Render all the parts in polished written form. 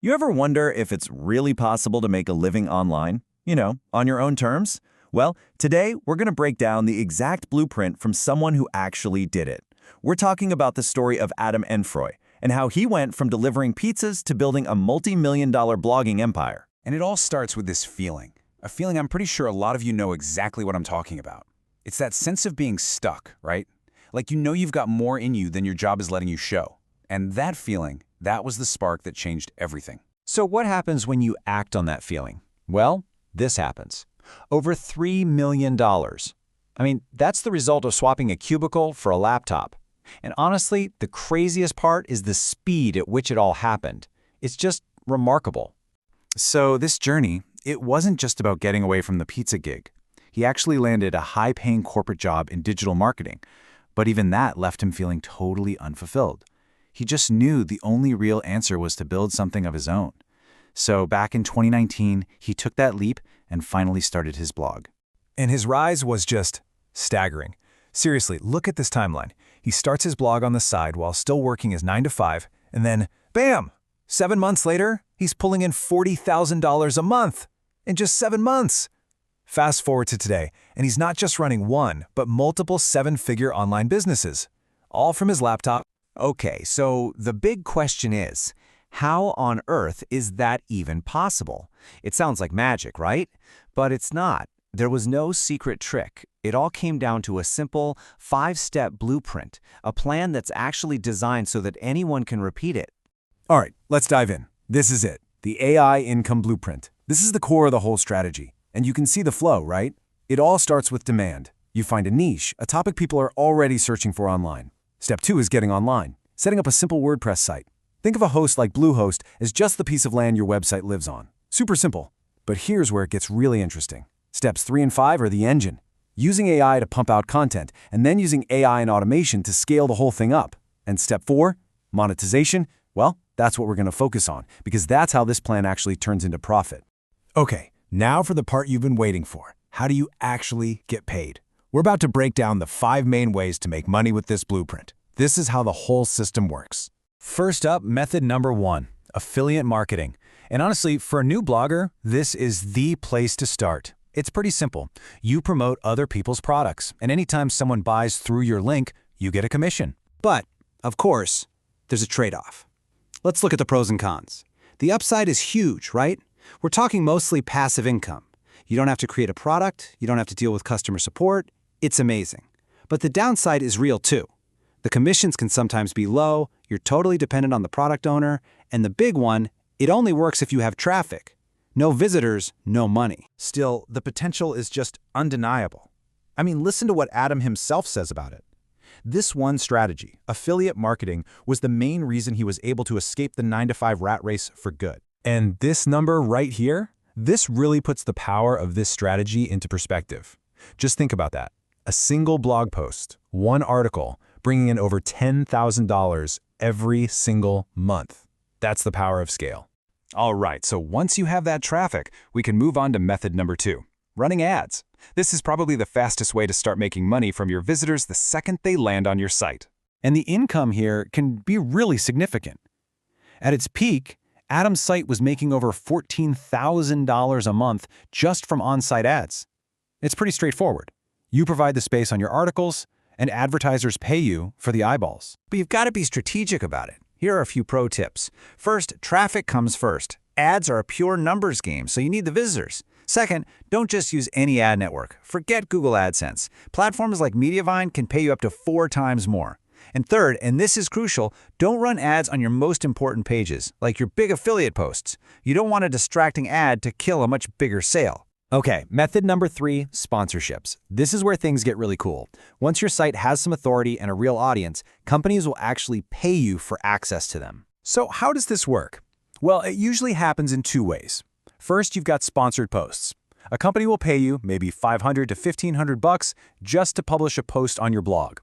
You ever wonder if it's really possible to make a living online? On your own terms? Well, today we're going to break down the exact blueprint from someone who actually did it. We're talking about the story of Adam Enfroy and how he went from delivering pizzas to building a multi-million-dollar blogging empire. And it all starts with this feeling. A feeling I'm pretty sure a lot of you know exactly what I'm talking about. It's that sense of being stuck, right? Like you know you've got more in you than your job is letting you show. And that feeling, that was the spark that changed everything. So what happens when you act on that feeling? Well, this happens. Over $3 million. That's the result of swapping a cubicle for a laptop. And honestly, the craziest part is the speed at which it all happened. It's just remarkable. So this journey, it wasn't just about getting away from the pizza gig. He actually landed a high-paying corporate job in digital marketing, but even that left him feeling totally unfulfilled. He just knew the only real answer was to build something of his own. So back in 2019, he took that leap and finally started his blog. And his rise was just staggering. Seriously, look at this timeline. He starts his blog on the side while still working his 9-to-5, and then, bam! 7 months later, he's pulling in $40,000 a month in just 7 months. Fast forward to today, and he's not just running one, but multiple 7-figure online businesses, all from his laptop. Okay, so the big question is, how on earth is that even possible? It sounds like magic, right? But it's not. There was no secret trick. It all came down to a simple 5-step blueprint, a plan that's actually designed so that anyone can repeat it. All right, let's dive in. This is it, the AI income blueprint. This is the core of the whole strategy. And you can see the flow, right? It all starts with demand. You find a niche, a topic people are already searching for online. Step 2 is getting online, setting up a simple WordPress site. Think of a host like Bluehost as just the piece of land your website lives on. Super simple. But here's where it gets really interesting. Steps 3 and 5 are the engine. Using AI to pump out content, and then using AI and automation to scale the whole thing up. And step 4, monetization, well, that's what we're going to focus on, because that's how this plan actually turns into profit. Okay, now for the part you've been waiting for. How do you actually get paid? We're about to break down the 5 main ways to make money with this blueprint. This is how the whole system works. First up, method number 1, affiliate marketing. And honestly, for a new blogger, this is the place to start. It's pretty simple. You promote other people's products, and anytime someone buys through your link, you get a commission. But, of course, there's a trade-off. Let's look at the pros and cons. The upside is huge, right? We're talking mostly passive income. You don't have to create a product, you don't have to deal with customer support. It's amazing. But the downside is real too. The commissions can sometimes be low, you're totally dependent on the product owner, and the big one, it only works if you have traffic. No visitors, no money. Still, the potential is just undeniable. Listen to what Adam himself says about it. This one strategy, affiliate marketing, was the main reason he was able to escape the 9-to-5 rat race for good. And this number right here, this really puts the power of this strategy into perspective. Just think about that. A single blog post, one article, bringing in over $10,000 every single month. That's the power of scale. All right, so once you have that traffic, we can move on to method number 2, running ads. This is probably the fastest way to start making money from your visitors the second they land on your site. And the income here can be really significant. At its peak, Adam's site was making over $14,000 a month just from on-site ads. It's pretty straightforward. You provide the space on your articles, and advertisers pay you for the eyeballs. But you've got to be strategic about it. Here are a few pro tips. First, traffic comes first. Ads are a pure numbers game, so you need the visitors. Second, don't just use any ad network. Forget Google AdSense. Platforms like Mediavine can pay you up to 4 times more. And third, and this is crucial, don't run ads on your most important pages, like your big affiliate posts. You don't want a distracting ad to kill a much bigger sale. Okay, method number 3, sponsorships. This is where things get really cool. Once your site has some authority and a real audience, companies will actually pay you for access to them. So how does this work? Well, it usually happens in 2 ways. First, you've got sponsored posts. A company will pay you maybe $500 to $1,500 just to publish a post on your blog.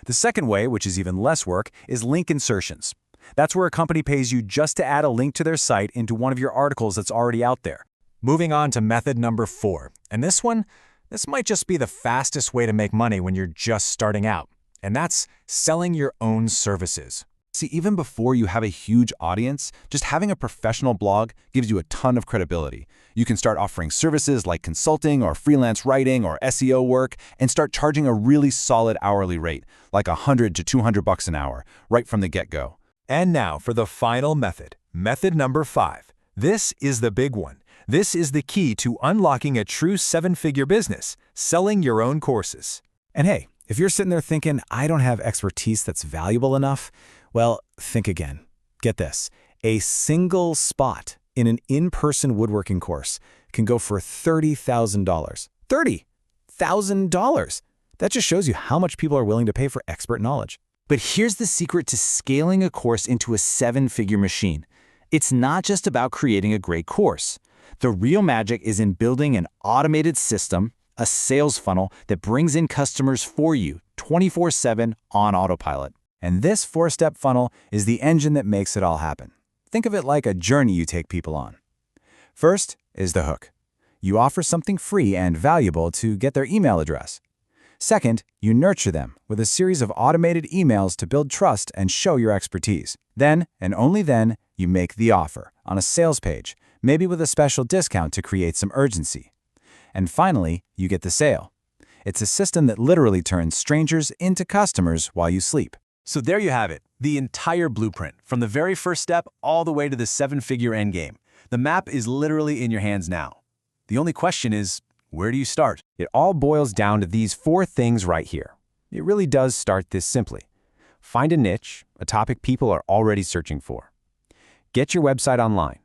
The second way, which is even less work, is link insertions. That's where a company pays you just to add a link to their site into one of your articles that's already out there. Moving on to method number 4. And this might just be the fastest way to make money when you're just starting out. And that's selling your own services. See, even before you have a huge audience, just having a professional blog gives you a ton of credibility. You can start offering services like consulting or freelance writing or SEO work and start charging a really solid hourly rate, like $100 to $200 an hour, right from the get-go. And now for the final method, method number 5. This is the big one. This is the key to unlocking a true 7-figure business, selling your own courses. And hey, if you're sitting there thinking, I don't have expertise that's valuable enough, well, think again. Get this. A single spot in an in-person woodworking course can go for $30,000. $30,000! That just shows you how much people are willing to pay for expert knowledge. But here's the secret to scaling a course into a 7-figure machine. It's not just about creating a great course. The real magic is in building an automated system, a sales funnel that brings in customers for you 24/7 on autopilot. And this 4-step funnel is the engine that makes it all happen. Think of it like a journey you take people on. First is the hook. You offer something free and valuable to get their email address. Second, you nurture them with a series of automated emails to build trust and show your expertise. Then, and only then, you make the offer on a sales page, maybe with a special discount to create some urgency. And finally, you get the sale. It's a system that literally turns strangers into customers while you sleep. So there you have it, the entire blueprint, from the very first step all the way to the 7-figure endgame. The map is literally in your hands now. The only question is, where do you start? It all boils down to these 4 things right here. It really does start this simply. Find a niche, a topic people are already searching for. Get your website online.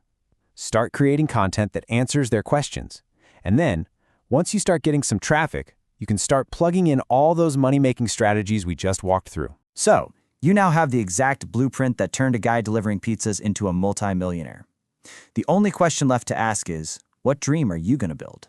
Start creating content that answers their questions. And then, once you start getting some traffic, you can start plugging in all those money-making strategies we just walked through. So, you now have the exact blueprint that turned a guy delivering pizzas into a multi-millionaire. The only question left to ask is, what dream are you going to build?